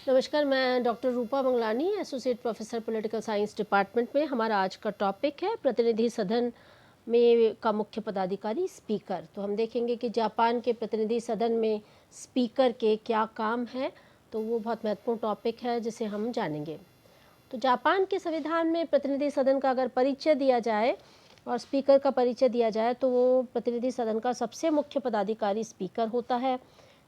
नमस्कार, मैं doctor Rupa Mangalani, associate professor political science department में। हमारा आज का टॉपिक है प्रतिनिधि सदन में का मुख्य पदाधिकारी स्पीकर। तो हम देखेंगे कि जापान के प्रतिनिधि सदन में स्पीकर के क्या काम है। तो वो बहुत महत्वपूर्ण टॉपिक है जिसे हम जानेंगे। तो जापान के संविधान में प्रतिनिधि सदन का अगर परिचय दिया जाए और स्पीकर का परिचय दिया जाए तो वो प्रतिनिधि सदन का सबसे मुख्य पदाधिकारी स्पीकर होता है।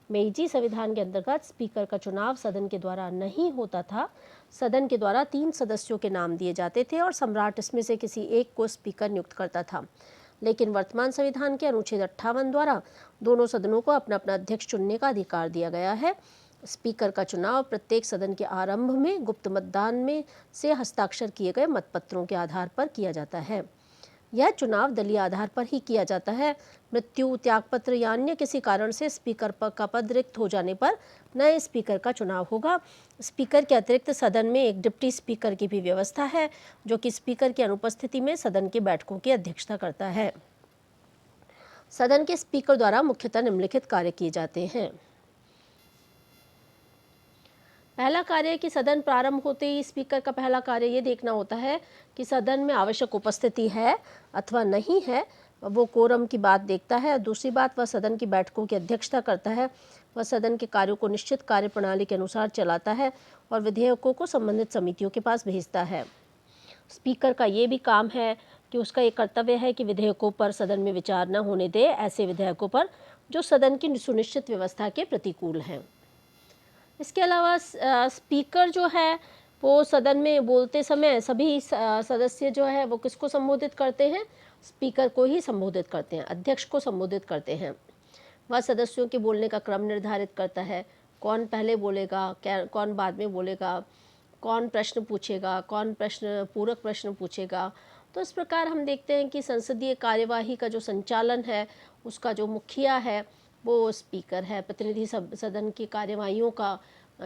मेइजी संविधान के अंतर्गत स्पीकर का चुनाव सदन के द्वारा नहीं होता था। सदन के द्वारा 3 सदस्यों के नाम दिए जाते थे और सम्राट इसमें से किसी एक को स्पीकर नियुक्त करता था। लेकिन वर्तमान संविधान के अनुच्छेद 58 द्वारा दोनों सदनों को अपना अपना अध्यक्ष चुनने का अधिकार दिया गया है। स्पीकर का चुनाव प्रत्येक सदन के आरंभ में गुप्त मतदान में से हस्ताक्षर किए गए मतपत्रों के आधार पर किया जाता है। यह चुनाव दलीय आधार पर ही किया जाता है। मृत्यु, त्यागपत्र या अन्य किसी कारण से स्पीकर का पद रिक्त हो जाने पर नए स्पीकर का चुनाव होगा। स्पीकर के अतिरिक्त सदन में एक डिप्टी स्पीकर की भी व्यवस्था है, जो कि स्पीकर की अनुपस्थिति में सदन की बैठकों की अध्यक्षता करता है। सदन के स्पीकर द्वारा मुख्यतः निम्नलिखित कार्य किए जाते हैं। पहला कार्य है कि सदन प्रारंभ होते ही स्पीकर का पहला कार्य ये देखना होता है कि सदन में आवश्यक उपस्थिति है अथवा नहीं है। वो कोरम की बात देखता है। दूसरी बात, वह सदन की बैठकों की अध्यक्षता करता है। वह सदन के कार्यों को निश्चित कार्यप्रणाली के अनुसार चलाता है और विधेयकों को संबंधित समितियों के पास भेजता है। स्पीकर का ये भी काम है कि उसका ये कर्तव्य है कि विधेयकों पर सदन में विचार न होने दे, ऐसे विधेयकों पर जो सदन की सुनिश्चित व्यवस्था के प्रतिकूल हैं। इसके अलावा स्पीकर जो है वो सदन में बोलते समय सभी सदस्य जो है वो किसको संबोधित करते हैं? स्पीकर को ही संबोधित करते हैं, अध्यक्ष को संबोधित करते हैं। वह सदस्यों के बोलने का क्रम निर्धारित करता है, कौन पहले बोलेगा, क्या कौन बाद में बोलेगा, कौन प्रश्न पूछेगा, कौन पूरक प्रश्न पूछेगा। तो इस प्रकार हम देखते हैं कि संसदीय कार्यवाही का जो संचालन है उसका जो मुखिया है वो स्पीकर है। प्रतिनिधि सदन की कार्यवाहियों का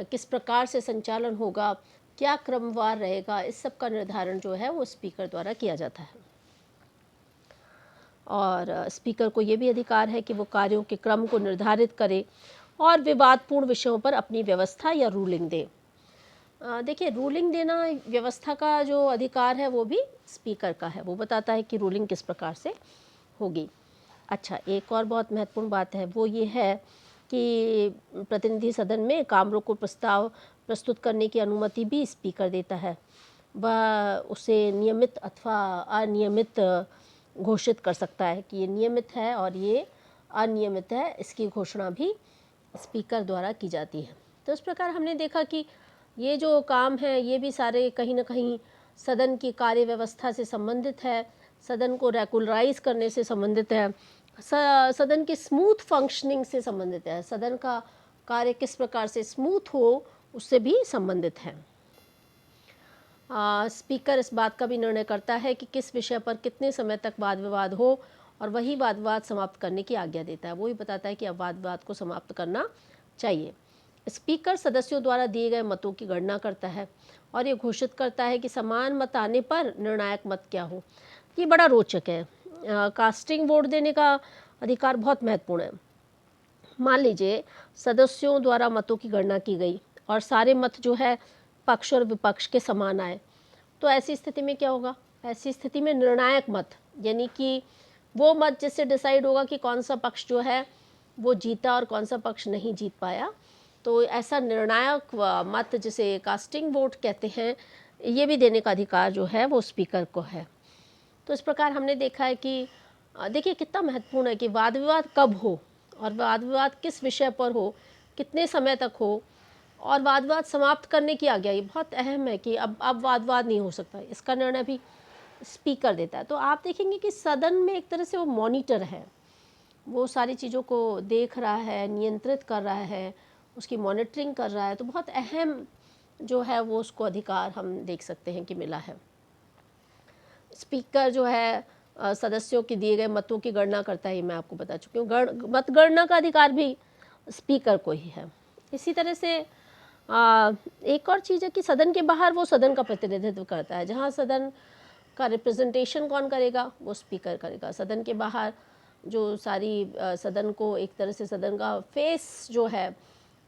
किस प्रकार से संचालन होगा, क्या क्रमवार रहेगा, इस सब का निर्धारण जो है वो स्पीकर द्वारा किया जाता है। और स्पीकर को ये भी अधिकार है कि वो कार्यों के क्रम को निर्धारित करे और विवादपूर्ण विषयों पर अपनी व्यवस्था या रूलिंग दे। देखिए, रूलिंग देना व्यवस्था का जो अधिकार है वो भी स्पीकर का है। वो बताता है कि रूलिंग किस प्रकार से होगी। अच्छा, एक और बहुत महत्वपूर्ण बात है वो ये है कि प्रतिनिधि सदन में काम रोको प्रस्ताव प्रस्तुत करने की अनुमति भी स्पीकर देता है। वह उसे नियमित अथवा अनियमित घोषित कर सकता है कि ये नियमित है और ये अनियमित है। इसकी घोषणा भी स्पीकर द्वारा की जाती है। तो इस प्रकार हमने देखा कि ये जो काम है ये भी सारे कहीं ना कहीं सदन की कार्य व्यवस्था से संबंधित है, सदन को रेगुलराइज करने से संबंधित है, सदन की स्मूथ फंक्शनिंग से संबंधित है, सदन का कार्य किस प्रकार से स्मूथ हो उससे भी संबंधित है। स्पीकर इस बात का भी निर्णय करता है कि किस विषय पर कितने समय तक वाद विवाद हो और वही वाद विवाद समाप्त करने की आज्ञा देता है। वो ही बताता है कि अब वाद विवाद को समाप्त करना चाहिए। स्पीकर सदस्यों द्वारा दिए गए मतों की गणना करता है और ये घोषित करता है कि समान मत आने पर निर्णायक मत क्या हो। ये बड़ा रोचक है। कास्टिंग वोट देने का अधिकार बहुत महत्वपूर्ण है। मान लीजिए सदस्यों द्वारा मतों की गणना की गई और सारे मत जो है पक्ष और विपक्ष के समान आए, तो ऐसी स्थिति में क्या होगा? ऐसी स्थिति में निर्णायक मत, यानी कि वो मत जिससे डिसाइड होगा कि कौन सा पक्ष जो है वो जीता और कौन सा पक्ष नहीं जीत पाया, तो ऐसा निर्णायक मत जिसे कास्टिंग वोट कहते हैं, ये भी देने का अधिकार जो है वो स्पीकर को है। तो इस प्रकार हमने देखा है कि देखिए कितना महत्वपूर्ण है कि वाद विवाद कब हो और वाद विवाद किस विषय पर हो, कितने समय तक हो और वाद विवाद समाप्त करने की आज्ञा। ये बहुत अहम है कि अब वाद विवाद नहीं हो सकता, इसका निर्णय भी स्पीकर देता है। तो आप देखेंगे कि सदन में एक तरह से वो मॉनिटर है, वो सारी चीज़ों को देख रहा है, नियंत्रित कर रहा है, उसकी मॉनिटरिंग कर रहा है। तो बहुत अहम जो है वो उसको अधिकार हम देख सकते हैं कि मिला है। स्पीकर जो है सदस्यों के दिए गए मतों की गणना करता है, ये मैं आपको बता चुकी हूँ। मतगणना का अधिकार भी स्पीकर को ही है। इसी तरह से एक और चीज़ है कि सदन के बाहर वो सदन का प्रतिनिधित्व करता है। जहाँ सदन का रिप्रेजेंटेशन कौन करेगा? वो स्पीकर करेगा। सदन के बाहर जो सारी सदन को एक तरह से सदन का फेस जो है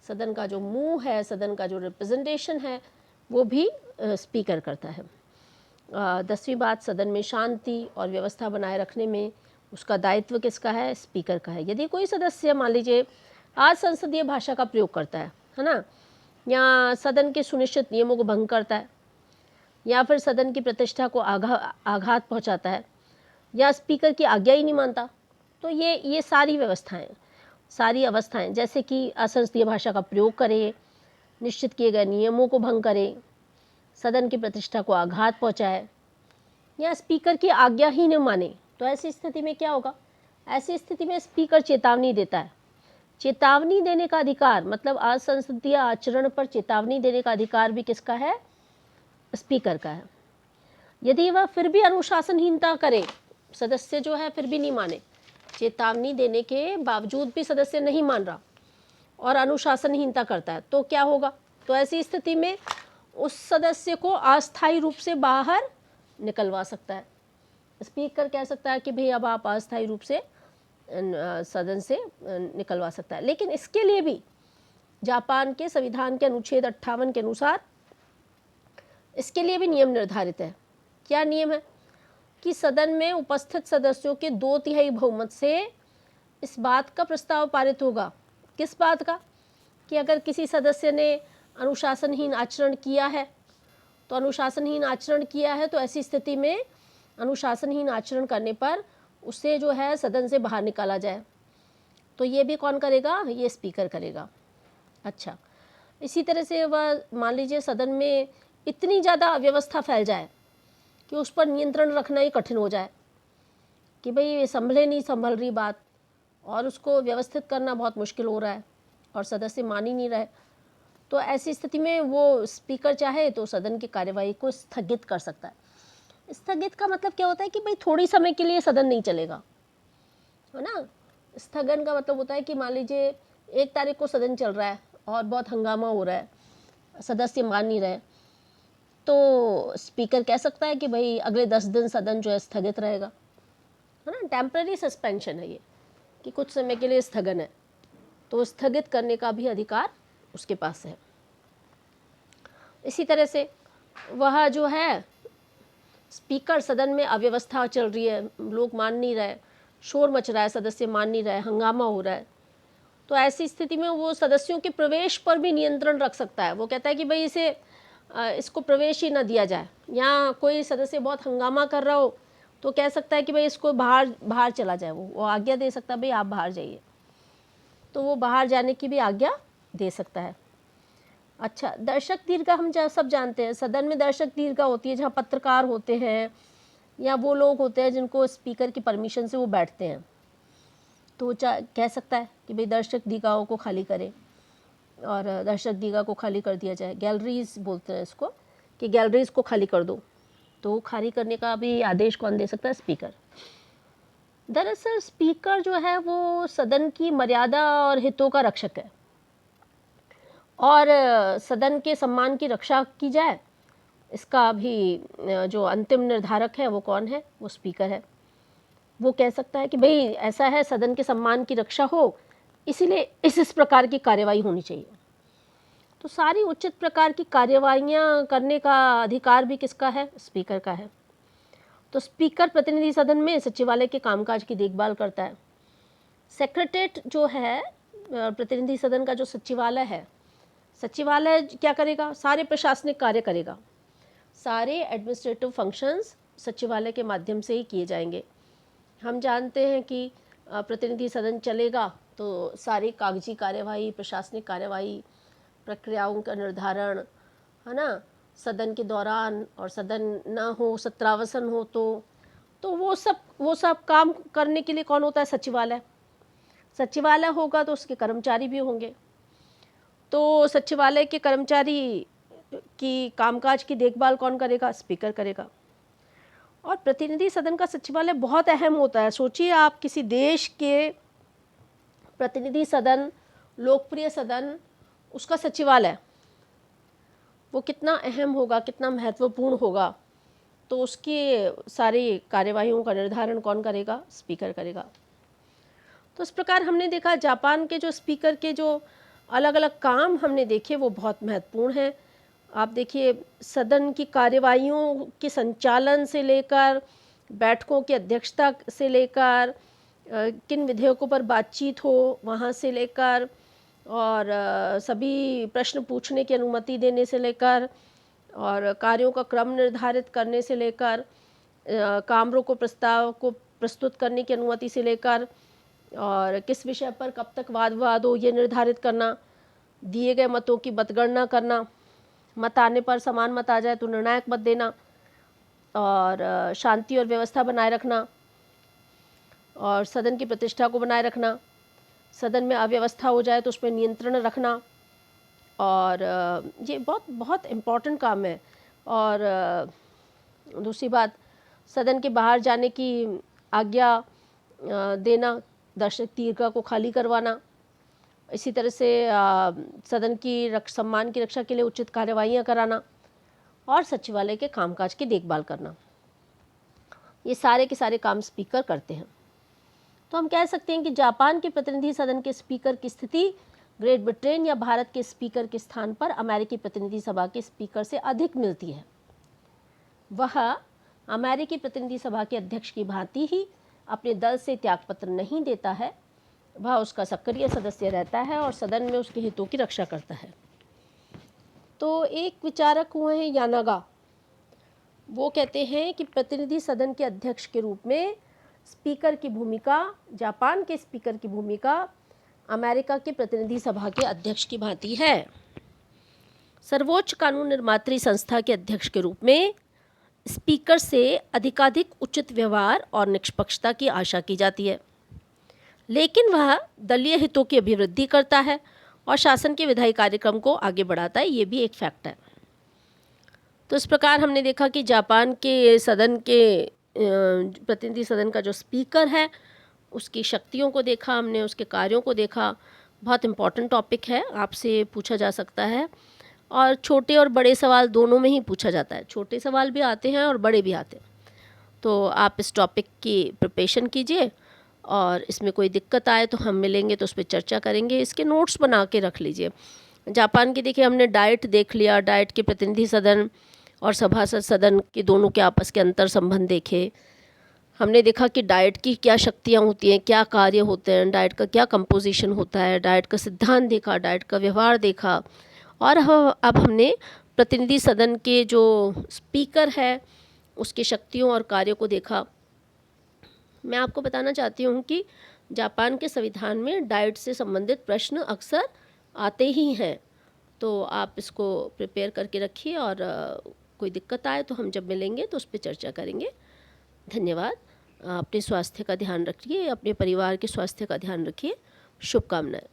सदन का जो मुंह है, सदन का जो रिप्रेजेंटेशन है, वो भी स्पीकर करता है। 10वीं बात, सदन में शांति और व्यवस्था बनाए रखने में उसका दायित्व किसका है? स्पीकर का है। यदि कोई सदस्य मान लीजिए आज संसदीय भाषा का प्रयोग करता है ना, या सदन के सुनिश्चित नियमों को भंग करता है, या फिर सदन की प्रतिष्ठा को आघात पहुंचाता है, या स्पीकर की आज्ञा ही नहीं मानता, तो ये सारी अवस्थाएं जैसे कि असंसदीय भाषा का प्रयोग करे, निश्चित किए गए नियमों को भंग करे, सदन की प्रतिष्ठा को आघात पहुंचाए, या स्पीकर की आज्ञा ही न माने, तो ऐसी स्थिति में क्या होगा? ऐसी स्थिति में स्पीकर चेतावनी देता है। चेतावनी देने का अधिकार, मतलब असंसदीय आचरण पर चेतावनी देने का अधिकार भी किसका है? स्पीकर का है। यदि वह फिर भी अनुशासनहीनता करे, सदस्य जो है फिर भी नहीं माने, चेतावनी देने के बावजूद भी सदस्य नहीं मान रहा और अनुशासनहीनता करता है, तो क्या होगा? तो ऐसी स्थिति में उस सदस्य को अस्थायी रूप से बाहर निकलवा सकता है। स्पीकर कह सकता है कि भाई अब आप अस्थायी रूप से सदन से निकलवा सकता है। लेकिन इसके लिए भी जापान के संविधान के अनुच्छेद 58 के अनुसार इसके लिए भी नियम निर्धारित है। क्या नियम है? कि सदन में उपस्थित सदस्यों के 2/3 बहुमत से इस बात का प्रस्ताव पारित होगा। किस बात का? कि अगर किसी सदस्य ने अनुशासनहीन आचरण किया है, तो ऐसी स्थिति में अनुशासनहीन आचरण करने पर उसे जो है सदन से बाहर निकाला जाए। तो ये भी कौन करेगा? ये स्पीकर करेगा। अच्छा, इसी तरह से वह मान लीजिए सदन में इतनी ज़्यादा अव्यवस्था फैल जाए कि उस पर नियंत्रण रखना ही कठिन हो जाए, कि भाई ये नहीं संभल रही बात, और उसको व्यवस्थित करना बहुत मुश्किल हो रहा है और सदस्य मान ही नहीं रहे, तो ऐसी स्थिति में वो स्पीकर चाहे तो सदन की कार्यवाही को स्थगित कर सकता है। स्थगित का मतलब क्या होता है? कि भाई थोड़ी समय के लिए सदन नहीं चलेगा, है ना। स्थगन का मतलब होता है कि मान लीजिए 1 तारीख को सदन चल रहा है और बहुत हंगामा हो रहा है, सदस्य मान नहीं रहे, तो स्पीकर कह सकता है कि भाई अगले 10 दिन सदन जो है स्थगित रहेगा, है ना। टेम्पररी सस्पेंशन है ये, कि कुछ समय के लिए स्थगन है, तो स्थगित करने का भी अधिकार उसके पास है। इसी तरह से वह जो है स्पीकर, सदन में अव्यवस्था चल रही है, लोग मान नहीं रहे, शोर मच रहा है, सदस्य मान नहीं रहे, हंगामा हो रहा है, तो ऐसी स्थिति में वो सदस्यों के प्रवेश पर भी नियंत्रण रख सकता है। वो कहता है कि भाई इसको प्रवेश ही ना दिया जाए, या कोई सदस्य बहुत हंगामा कर रहा हो तो कह सकता है कि भाई इसको बाहर चला जाए, वो आज्ञा दे सकता है, भाई आप बाहर जाइए, तो वो बाहर जाने की भी आज्ञा दे सकता है। अच्छा, दर्शक दीर्घा हम सब जानते हैं, सदन में दर्शक दीर्घा होती है जहाँ पत्रकार होते हैं या वो लोग होते हैं जिनको स्पीकर की परमिशन से वो बैठते हैं, तो वो कह सकता है कि भाई दर्शक दीर्घाओं को खाली करें, और दर्शक दीर्घा को खाली कर दिया जाए। गैलरीज बोलते हैं इसको, कि गैलरीज को खाली कर दो, तो खाली करने का भी आदेश कौन दे सकता है? स्पीकर। दरअसल स्पीकर जो है वो सदन की मर्यादा और हितों का रक्षक है, और सदन के सम्मान की रक्षा की जाए, इसका भी जो अंतिम निर्धारक है वो कौन है? वो स्पीकर है। वो कह सकता है कि भाई ऐसा है, सदन के सम्मान की रक्षा हो, इसीलिए इस प्रकार की कार्यवाही होनी चाहिए। तो सारी उचित प्रकार की कार्यवाहियाँ करने का अधिकार भी किसका है? स्पीकर का है। तो स्पीकर प्रतिनिधि सदन में सचिवालय के कामकाज की देखभाल करता है। सेक्रेटरीट जो है प्रतिनिधि सदन का जो सचिवालय है, सचिवालय क्या करेगा? सारे प्रशासनिक कार्य करेगा, सारे एडमिनिस्ट्रेटिव फंक्शंस सचिवालय के माध्यम से ही किए जाएंगे। हम जानते हैं कि प्रतिनिधि सदन चलेगा तो सारी कागजी कार्यवाही, प्रशासनिक कार्यवाही, प्रक्रियाओं का निर्धारण, है ना, सदन के दौरान और सदन ना हो, सत्रावसन हो, तो वो सब काम करने के लिए कौन होता है? सचिवालय। सचिवालय होगा तो उसके कर्मचारी भी होंगे, तो सचिवालय के कर्मचारी की कामकाज की देखभाल कौन करेगा? स्पीकर करेगा। और प्रतिनिधि सदन का सचिवालय बहुत अहम होता है। सोचिए आप, किसी देश के प्रतिनिधि सदन, लोकप्रिय सदन, उसका सचिवालय, वो कितना अहम होगा, कितना महत्वपूर्ण होगा, तो उसकी सारी कार्यवाहियों का निर्धारण कौन करेगा? स्पीकर करेगा। तो इस प्रकार हमने देखा जापान के जो स्पीकर के जो अलग अलग काम हमने देखे वो बहुत महत्वपूर्ण हैं। आप देखिए, सदन की कार्यवाहियों के संचालन से लेकर, बैठकों की अध्यक्षता से लेकर, किन विधेयकों पर बातचीत हो वहाँ से लेकर, और सभी प्रश्न पूछने की अनुमति देने से लेकर, और कार्यों का क्रम निर्धारित करने से लेकर, काम रोको प्रस्ताव को प्रस्तुत करने की अनुमति से लेकर, और किस विषय पर कब तक वाद विवाद हो ये निर्धारित करना, दिए गए मतों की मतगणना करना, मत आने पर समान मत आ जाए तो निर्णायक मत देना, और शांति और व्यवस्था बनाए रखना, और सदन की प्रतिष्ठा को बनाए रखना, सदन में अव्यवस्था हो जाए तो उस पर नियंत्रण रखना, और ये बहुत बहुत इम्पॉर्टेंट काम है। और दूसरी बात, सदन के बाहर जाने की आज्ञा देना, दर्शक दीर्घा को खाली करवाना, इसी तरह से सदन की सम्मान की रक्षा के लिए उचित कार्यवाहियाँ कराना, और सचिवालय के कामकाज की देखभाल करना, ये सारे के सारे काम स्पीकर करते हैं। तो हम कह सकते हैं कि जापान के प्रतिनिधि सदन के स्पीकर की स्थिति ग्रेट ब्रिटेन या भारत के स्पीकर के स्थान पर अमेरिकी प्रतिनिधि सभा के स्पीकर से अधिक मिलती है। वह अमेरिकी प्रतिनिधि सभा के अध्यक्ष की भांति ही अपने दल से त्यागपत्र नहीं देता है, वह उसका सक्रिय सदस्य रहता है और सदन में उसके हितों की रक्षा करता है। तो एक विचारक हुए हैं यानागा, वो कहते हैं कि प्रतिनिधि सदन के अध्यक्ष के रूप में स्पीकर की भूमिका, जापान के स्पीकर की भूमिका अमेरिका के प्रतिनिधि सभा के अध्यक्ष की भांति है। सर्वोच्च कानून निर्मात्री संस्था के अध्यक्ष के रूप में स्पीकर से अधिकाधिक उचित व्यवहार और निष्पक्षता की आशा की जाती है, लेकिन वह दलीय हितों की अभिवृद्धि करता है और शासन के विधायी कार्यक्रम को आगे बढ़ाता है, ये भी एक फैक्ट है। तो इस प्रकार हमने देखा कि जापान के सदन के प्रतिनिधि सदन का जो स्पीकर है उसकी शक्तियों को देखा हमने, उसके कार्यों को देखा। बहुत इम्पॉर्टेंट टॉपिक है, आपसे पूछा जा सकता है, और छोटे और बड़े सवाल दोनों में ही पूछा जाता है, छोटे सवाल भी आते हैं और बड़े भी आते हैं। तो आप इस टॉपिक की प्रिपरेशन कीजिए, और इसमें कोई दिक्कत आए तो हम मिलेंगे तो उस पर चर्चा करेंगे। इसके नोट्स बना के रख लीजिए। जापान की देखिए हमने डाइट देख लिया, डाइट के प्रतिनिधि सदन और सभासद सदन के दोनों के आपस के अंतर संबंध देखे। हमने देखा कि डाइट की क्या शक्तियाँ होती हैं, क्या कार्य होते हैं, डाइट का क्या कंपोजिशन होता है, डाइट का सिद्धांत देखा, डाइट का व्यवहार देखा। और अब हमने प्रतिनिधि सदन के जो स्पीकर है उसकी शक्तियों और कार्यों को देखा। मैं आपको बताना चाहती हूँ कि जापान के संविधान में डाइट से संबंधित प्रश्न अक्सर आते ही हैं, तो आप इसको प्रिपेयर करके रखिए, और कोई दिक्कत आए तो हम जब मिलेंगे तो उस पर चर्चा करेंगे। धन्यवाद। अपने स्वास्थ्य का ध्यान रखिए, अपने परिवार के स्वास्थ्य का ध्यान रखिए। शुभकामनाएं।